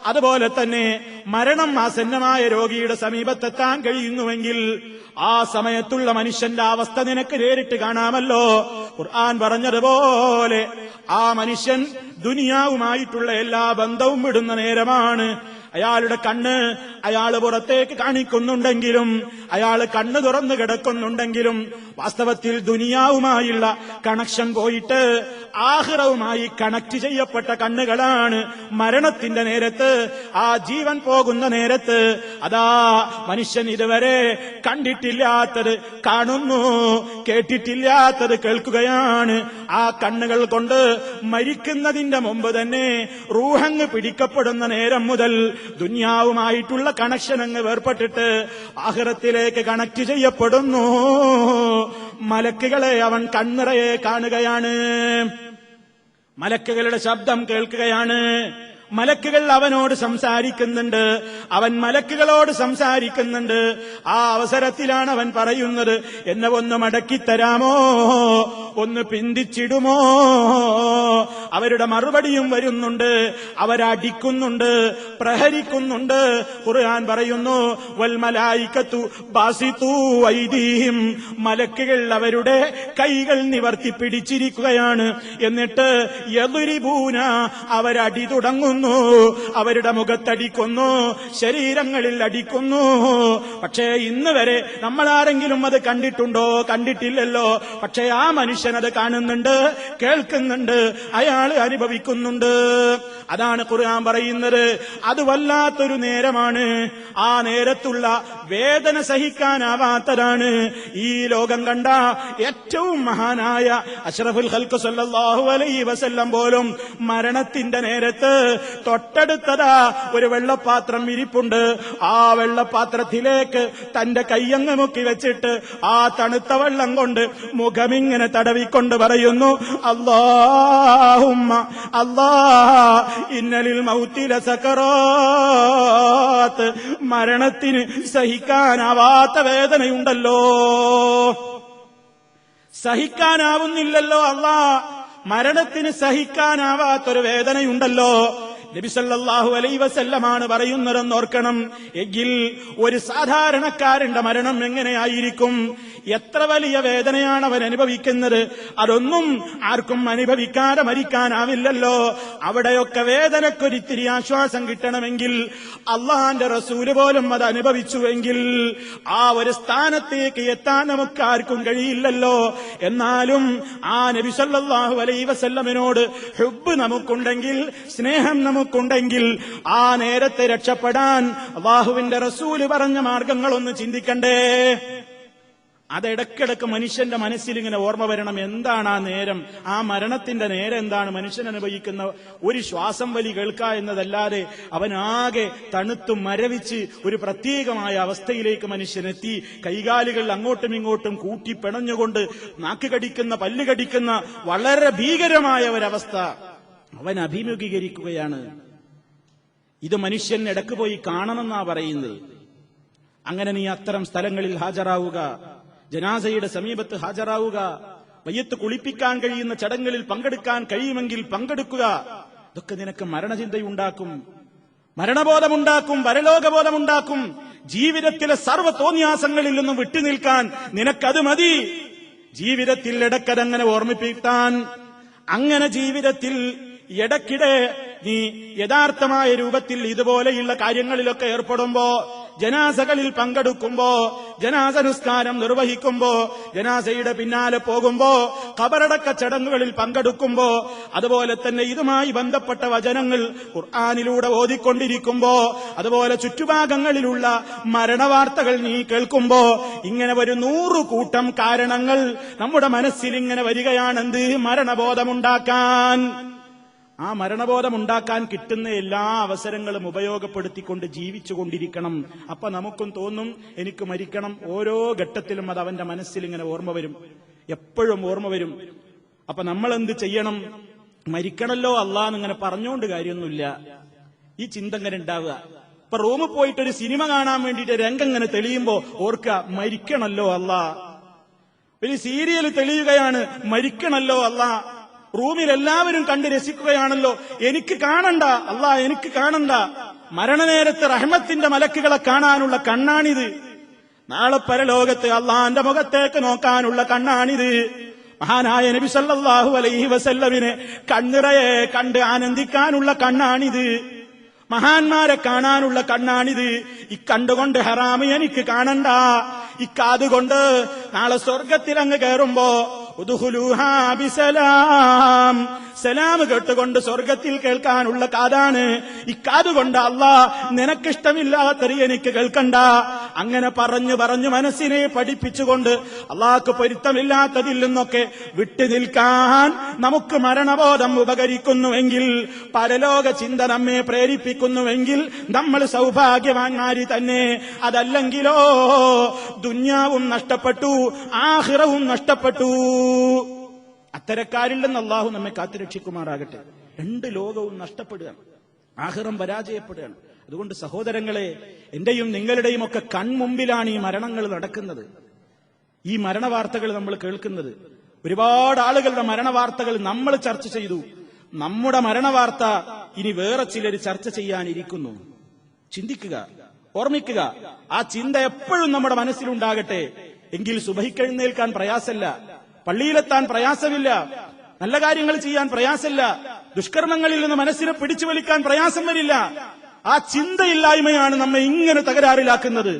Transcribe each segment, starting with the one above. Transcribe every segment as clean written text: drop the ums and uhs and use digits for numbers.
അതുപോലെ തന്നെ മരണം ആസന്നമായ രോഗിയുടെ സമീപത്തെത്താൻ കഴിയുന്നുവെങ്കിൽ ആ സമയത്തുള്ള മനുഷ്യന്റെ അവസ്ഥ നിനക്ക് നേരിട്ട് കാണാമല്ലോ. ഖുർആൻ പറഞ്ഞതുപോലെ ആ മനുഷ്യൻ ദുനിയാവുമായിട്ടുള്ള എല്ലാ ബന്ധവും വിടുന്ന നേരമാണ്. അയാളുടെ കണ്ണ് അയാൾ പുറത്തേക്ക് കാണിക്കുന്നുണ്ടെങ്കിലും, അയാൾ കണ്ണ് തുറന്നു കിടക്കുന്നുണ്ടെങ്കിലും വാസ്തവത്തിൽ ദുനിയാവുമായുള്ള കണക്ഷൻ പോയിട്ട് ആഖിറവുമായി കണക്ട് ചെയ്യപ്പെട്ട കണ്ണുകളാണ്. മരണത്തിന്റെ നേരത്ത്, ആ ജീവൻ പോകുന്ന നേരത്ത് അതാ മനുഷ്യൻ ഇതുവരെ കണ്ടിട്ടില്ലാത്തത് കാണുന്നു, കേട്ടിട്ടില്ലാത്തത് കേൾക്കുകയാണ്. ആ കണ്ണുകൾ കൊണ്ട് മരിക്കുന്നതിന്റെ മുമ്പ് തന്നെ റൂഹങ്ങ് പിടിക്കപ്പെടുന്ന നേരം മുതൽ ദുനിയാവുമായിട്ടുള്ള കണക്ഷൻ അങ്ങ് വേർപെട്ടിട്ട് ആഖിറത്തിലേക്ക് കണക്ട് ചെയ്യപ്പെടുന്നു. മലക്കുകളെ അവൻ കണ്ണിറയെ കാണുകയാണ്, മലക്കുകളുടെ ശബ്ദം കേൾക്കുകയാണ്, മലക്കുകൾ അവനോട് സംസാരിക്കുന്നുണ്ട്, അവൻ മലക്കുകളോട് സംസാരിക്കുന്നുണ്ട്. ആ അവസരത്തിലാണ് അവൻ പറയുന്നത്, എന്നെ ഒന്ന് മടക്കിത്തരാമോ, ഒന്ന് പിന്തിച്ചിടുമോ? അവരുടെ മറുപടിയും വരുന്നുണ്ട്, അവരടിക്കുന്നുണ്ട്, പ്രഹരിക്കുന്നുണ്ട്. ഖുർആൻ പറയുന്നു, വൽ മലായികത്തു ബാസിതു ഐദീഹിം, മലക്കുകൾ അവരുടെ കൈകൾ നിവർത്തി പിടിച്ചിരിക്കുകയാണ്. എന്നിട്ട് യദ്രിബൂന, അവരടി തുടങ്ങുന്നു, അവരുടെ മുഖത്തടിക്കുന്നു, ശരീരങ്ങളിൽ അടിക്കുന്നു. പക്ഷേ ഇന്ന് വരെ നമ്മളാരെങ്കിലും അത് കണ്ടിട്ടുണ്ടോ? കണ്ടിട്ടില്ലല്ലോ. പക്ഷേ ആ മനുഷ്യൻ അത് കാണുന്നുണ്ട്, കേൾക്കുന്നുണ്ട്, അയാൾ അനുഭവിക്കുന്നുണ്ട്. അതാണ് ഖുർആൻ പറയുന്നത്, അത് വല്ലാത്തൊരു നേരമാണ്. ആ നേരത്തുള്ള വേദന സഹിക്കാനാവാത്തതാണ്. ഈ ലോകം കണ്ട ഏറ്റവും മഹാനായ അഷ്റഫുൽ ഖൽഖ് സല്ലല്ലാഹു അലൈഹി വസല്ലം പോലും മരണത്തിന്റെ നേരത്ത് തൊട്ടടുത്തതാ ഒരു വെള്ളപ്പാത്രം ഇരിപ്പുണ്ട്. ആ വെള്ളപ്പാത്രത്തിലേക്ക് തന്റെ കയ്യങ്ങ് മുക്കി വെച്ചിട്ട് ആ തണുത്ത വെള്ളം കൊണ്ട് മുഖമിങ്ങനെ തടവിക്കൊണ്ട് പറയുന്നു, അല്ലാഹുമ്മ അല്ലാഹ് ഇന്നലിൽ മൗതി ലസകറാത്ത്, മരണത്തിന് സഹിക്കാനാവാത്ത വേദനയുണ്ടല്ലോ, സഹിക്കാനാവുന്നില്ലല്ലോ അല്ലാഹ്, മരണത്തിന് സഹിക്കാനാവാത്തൊരു വേദനയുണ്ടല്ലോ. നബി സല്ലല്ലാഹു അലൈഹി വസല്ലമാണ് പറയുന്നതെന്ന് ഓർക്കണം. എങ്കിൽ ഒരു സാധാരണക്കാരന്റെ മരണം എങ്ങനെയായിരിക്കും? എത്ര വലിയ വേദനയാണ് അവൻ അനുഭവിക്കുന്നത്? അതൊന്നും ആർക്കും അനുഭവിക്കാതെ മരിക്കാനാവില്ലല്ലോ. അവിടെയൊക്കെ വേദനക്കൊരിത്തിരി ആശ്വാസം കിട്ടണമെങ്കിൽ അള്ളാഹുവിന്റെ റസൂല് പോലും അത് അനുഭവിച്ചുവെങ്കിൽ ആ ഒരു സ്ഥാനത്തേക്ക് എത്താൻ നമുക്ക് ആർക്കും കഴിയില്ലല്ലോ. എന്നാലും ആ നബി സല്ലല്ലാഹു അലൈഹി വസല്ലമിനോട് ഹുബ്ബ് നമുക്കുണ്ടെങ്കിൽ, സ്നേഹം നമുക്കുണ്ടെങ്കിൽ, ആ നേരത്തെ രക്ഷപ്പെടാൻ അല്ലാഹുവിന്റെ റസൂല് പറഞ്ഞ മാർഗങ്ങളൊന്ന് ചിന്തിക്കണ്ടേ? അതിടക്കിടക്ക് മനുഷ്യന്റെ മനസ്സിൽ ഇങ്ങനെ ഓർമ്മ വരണം. എന്താണ് ആ നേരം, ആ മരണത്തിന്റെ നേരം എന്താണ്? മനുഷ്യൻ അനുഭവിക്കുന്ന ഒരു ശ്വാസം വലി കേൾക്കുക എന്നതല്ലാതെ അവനാകെ തണുത്തു മരവിച്ച് ഒരു പ്രത്യേകമായ അവസ്ഥയിലേക്ക് മനുഷ്യനെത്തി. കൈകാലുകൾ അങ്ങോട്ടും ഇങ്ങോട്ടും കൂട്ടി പിണഞ്ഞുകൊണ്ട് നാക്ക് കടിക്കുന്ന, പല്ല് കടിക്കുന്ന വളരെ ഭീകരമായ ഒരവസ്ഥ അവൻ അഭിമുഖീകരിക്കുകയാണ്. ഇത് മനുഷ്യൻ ഇടക്ക് പോയി കാണണമെന്നാ പറയുന്നത്. അങ്ങനെ നീ അത്തരം സ്ഥലങ്ങളിൽ ഹാജരാവുക, ജനാസയുടെ സമീപത്ത് ഹാജരാവുക, മയ്യത്ത് കുളിപ്പിക്കാൻ കഴിയുന്ന ചടങ്ങുകളിൽ പങ്കെടുക്കാൻ കഴിയുമെങ്കിൽ പങ്കെടുക്കുക. ഇതൊക്കെ നിനക്ക് മരണചിന്തയുണ്ടാക്കും, മരണബോധമുണ്ടാക്കും, പരലോകബോധമുണ്ടാക്കും. ജീവിതത്തിലെ സർവ്വ തോന്നിയാസങ്ങളിൽ നിന്നും വിട്ടുനിൽക്കാൻ നിനക്കത് മതി. ജീവിതത്തിൽ ഇടക്കതങ്ങനെ ഓർമ്മിപ്പിക്കാൻ, അങ്ങനെ ജീവിതത്തിൽ ഇടയ്ക്കിടെ നീ യഥാർത്ഥമായ രൂപത്തിൽ ഇതുപോലെയുള്ള കാര്യങ്ങളിലൊക്കെ ഏർപ്പെടുമ്പോ, ജനാസകളിൽ പങ്കെടുക്കുമ്പോ, ജനാസ നിസ്കാരം നിർവഹിക്കുമ്പോ, ജനാസയുടെ പിന്നാലെ പോകുമ്പോ, ഖബറടക്ക ചടങ്ങുകളിൽ പങ്കെടുക്കുമ്പോ, അതുപോലെ തന്നെ ഇതുമായി ബന്ധപ്പെട്ട വചനങ്ങൾ ഖുർആനിലൂടെ ഓതിക്കൊണ്ടിരിക്കുമ്പോ, അതുപോലെ ചുറ്റുഭാഗങ്ങളിലുള്ള മരണവാർത്തകൾ നീ കേൾക്കുമ്പോ, ഇങ്ങനെ ഒരു 100 കൂട്ടം കാരണങ്ങൾ നമ്മുടെ മനസ്സിൽ ഇങ്ങനെ വരികയാണെന്ത്? മരണബോധമുണ്ടാക്കാൻ. ആ മരണബോധമുണ്ടാക്കാൻ കിട്ടുന്ന എല്ലാ അവസരങ്ങളും ഉപയോഗപ്പെടുത്തിക്കൊണ്ട് ജീവിച്ചുകൊണ്ടിരിക്കണം. അപ്പൊ നമുക്കും തോന്നും എനിക്ക് മരിക്കണം. ഓരോ ഘട്ടത്തിലും അത് അവന്റെ മനസ്സിൽ ഇങ്ങനെ ഓർമ്മ വരും, എപ്പോഴും ഓർമ്മ വരും. അപ്പൊ നമ്മൾ എന്ത് ചെയ്യണം? മരിക്കണല്ലോ അല്ലാന്ന് ഇങ്ങനെ പറഞ്ഞുകൊണ്ട് കാര്യമൊന്നുമില്ല. ഈ ചിന്ത ഇങ്ങനെ ഉണ്ടാവുക. ഇപ്പൊ റൂമിൽ പോയിട്ടൊരു സിനിമ കാണാൻ വേണ്ടിയിട്ട് രംഗം ഇങ്ങനെ തെളിയുമ്പോ ഓർക്കുക, മരിക്കണല്ലോ അല്ലാ. ഒരു സീരിയൽ തെളിയുകയാണ്, മരിക്കണല്ലോ അല്ലാ. റൂമിൽ എല്ലാവരും കണ്ട് രസിക്കുകയാണല്ലോ, എനിക്ക് കാണണ്ട അല്ലാ, എനിക്ക് കാണണ്ട. മരണനേരത്ത് റഹ്മത്തിന്റെ മലക്കുകളെ കാണാനുള്ള കണ്ണാണിത്. നാളെ പരലോകത്ത് അള്ളാന്റെ മുഖത്തേക്ക് നോക്കാനുള്ള കണ്ണാണിത്. മഹാനായ നബി സല്ലല്ലാഹു അലൈഹി വസല്ലമിനെ കണ്ണിറയെ കണ്ട് ആനന്ദിക്കാനുള്ള കണ്ണാണിത്. മഹാന്മാരെ കാണാനുള്ള കണ്ണാണിത്. ഇക്കണ്ടുകൊണ്ട് ഹറാമ് എനിക്ക് കാണണ്ട. ഇക്കാതുകൊണ്ട് നാളെ സ്വർഗത്തിൽ അങ്ങ് കയറുമ്പോ ഉദ്ഖുലൂഹാ ബിസലാം, സലാം കേട്ടുകൊണ്ട് സ്വർഗത്തിൽ കേൾക്കാനുള്ള കാതാണ്. ഇക്കാതുകൊണ്ട് അല്ലാഹ് നിനക്കിഷ്ടമില്ലാത്തത് എനിക്ക് കേൾക്കണ്ട. അങ്ങനെ പറഞ്ഞു പറഞ്ഞു മനസ്സിനെ പഠിപ്പിച്ചുകൊണ്ട് അള്ളാഹ്ക്ക് പൊരുത്തമില്ലാത്തതിൽ നിന്നൊക്കെ വിട്ടു നിൽക്കാൻ നമുക്ക് മരണബോധം ഉപകരിക്കുന്നുവെങ്കിൽ, പരലോക ചിന്ത നമ്മെ പ്രേരിപ്പിക്കുന്നുവെങ്കിൽ നമ്മൾ സൗഭാഗ്യവാന്മാരി തന്നെ. അതല്ലെങ്കിലോ ദുന്യാവും നഷ്ടപ്പെട്ടു, ആഖിറവും നഷ്ടപ്പെട്ടു. അത്തരക്കാരിൽ നിന്ന് അള്ളാഹു നമ്മെ കാത്തുരക്ഷിക്കുമാറാകട്ടെ. രണ്ട് ലോകവും നഷ്ടപ്പെടുകയാണ്, ആഖിറം പരാജയപ്പെടുകയാണ്. അതുകൊണ്ട് സഹോദരങ്ങളെ, എന്റെയും നിങ്ങളുടെയും ഒക്കെ കൺമുമ്പിലാണ് ഈ മരണങ്ങൾ നടക്കുന്നത്, ഈ മരണവാർത്തകൾ നമ്മൾ കേൾക്കുന്നത്. ഒരുപാട് ആളുകളുടെ മരണവാർത്തകൾ നമ്മൾ ചർച്ച ചെയ്തു. നമ്മുടെ മരണവാർത്ത ഇനി വേറെ ചിലർ ചർച്ച ചെയ്യാനിരിക്കുന്നു. ചിന്തിക്കുക, ഓർമ്മിക്കുക. ആ ചിന്ത എപ്പോഴും നമ്മുടെ മനസ്സിലുണ്ടാകട്ടെ. എങ്കിൽ സുബഹിക്കെഴുന്നേൽക്കാൻ പ്രയാസമില്ല, പള്ളിയിലെത്താൻ പ്രയാസമില്ല, നല്ല കാര്യങ്ങൾ ചെയ്യാൻ പ്രയാസമില്ല, ദുഷ്കർമ്മങ്ങളിൽ നിന്ന് മനസ്സിനെ പിടിച്ചു വലിക്കാൻ പ്രയാസം വരില്ല. ആ ചിന്തയില്ലായ്മയാണ് നമ്മെ ഇങ്ങനെ തകരാറിലാക്കുന്നത്.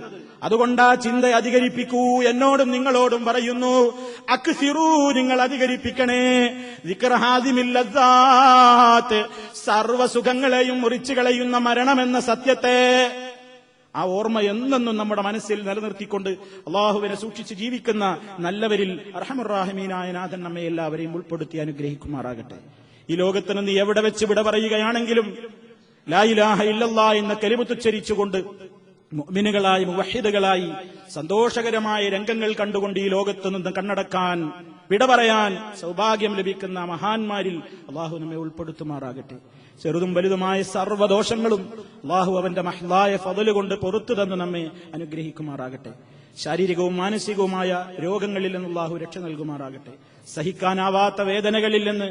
അതുകൊണ്ട് ആ ചിന്ത അധികരിപ്പിക്കൂ. എന്നോടും നിങ്ങളോടും പറയുന്നു, അക്സിറൂ, നിങ്ങൾ അധികരിപ്പിക്കണേ. ദിക്ർ ഹാദിമിൽ ലദ്ദാത്ത്, സർവ്വസുഖങ്ങളെയും മുറിച്ചു കളയുന്ന മരണമെന്ന സത്യത്തെ, ആ ഓർമ്മ എന്നെന്നും നമ്മുടെ മനസ്സിൽ നിലനിർത്തിക്കൊണ്ട് അള്ളാഹുവിനെ സൂക്ഷിച്ച് ജീവിക്കുന്ന നല്ലവരിൽ അർഹമുർ-റാഹിമീനായ നാഥൻ നമ്മെ എല്ലാവരെയും ഉൾപ്പെടുത്തി അനുഗ്രഹിക്കുമാറാകട്ടെ. ഈ ലോകത്ത് നിന്ന് എവിടെ വെച്ച് വിട പറയുകയാണെങ്കിലും ലാ ഇലാഹ ഇല്ലല്ലാഹ് എന്ന കലിമത്ത് ഉച്ചരിച്ചുകൊണ്ട് മുഅ്മിനുകളായി മുവഹ്ഹിദുകളായി സന്തോഷകരമായ രംഗങ്ങൾ കണ്ടുകൊണ്ട് ഈ ലോകത്ത് നിന്ന് കണ്ണടക്കാൻ, വിട പറയാൻ സൗഭാഗ്യം ലഭിക്കുന്ന മഹാന്മാരിൽ അള്ളാഹു നമ്മെ ഉൾപ്പെടുത്തുമാറാകട്ടെ. ചെറുതും വലുതുമായ സർവ്വദോഷങ്ങളും അള്ളാഹു അവന്റെ മഹ്ലായ ഫള് കൊണ്ട് പുറത്തു തന്നു നമ്മെ അനുഗ്രഹിക്കുമാറാകട്ടെ. ശാരീരികവും മാനസികവുമായ രോഗങ്ങളിൽ നിന്ന് അള്ളാഹു രക്ഷ നൽകുമാറാകട്ടെ. സഹിക്കാനാവാത്ത വേദനകളിൽ നിന്ന്,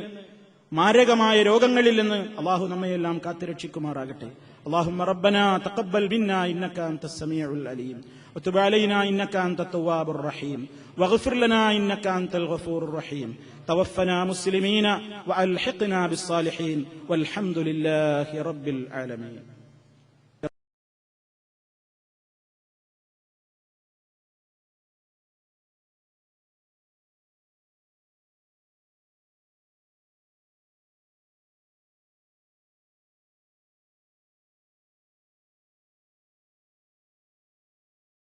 മാരകമായ രോഗങ്ങളിൽ നിന്ന് അള്ളാഹു നമ്മയെല്ലാം കാത്തുരക്ഷിക്കുമാറാകട്ടെ. اللهم ربنا تقبل منا إنك أنت السميع العليم وتب علينا إنك أنت التواب الرحيم واغفر لنا إنك أنت الغفور الرحيم توفنا مسلمين وألحقنا بالصالحين والحمد لله رب العالمين.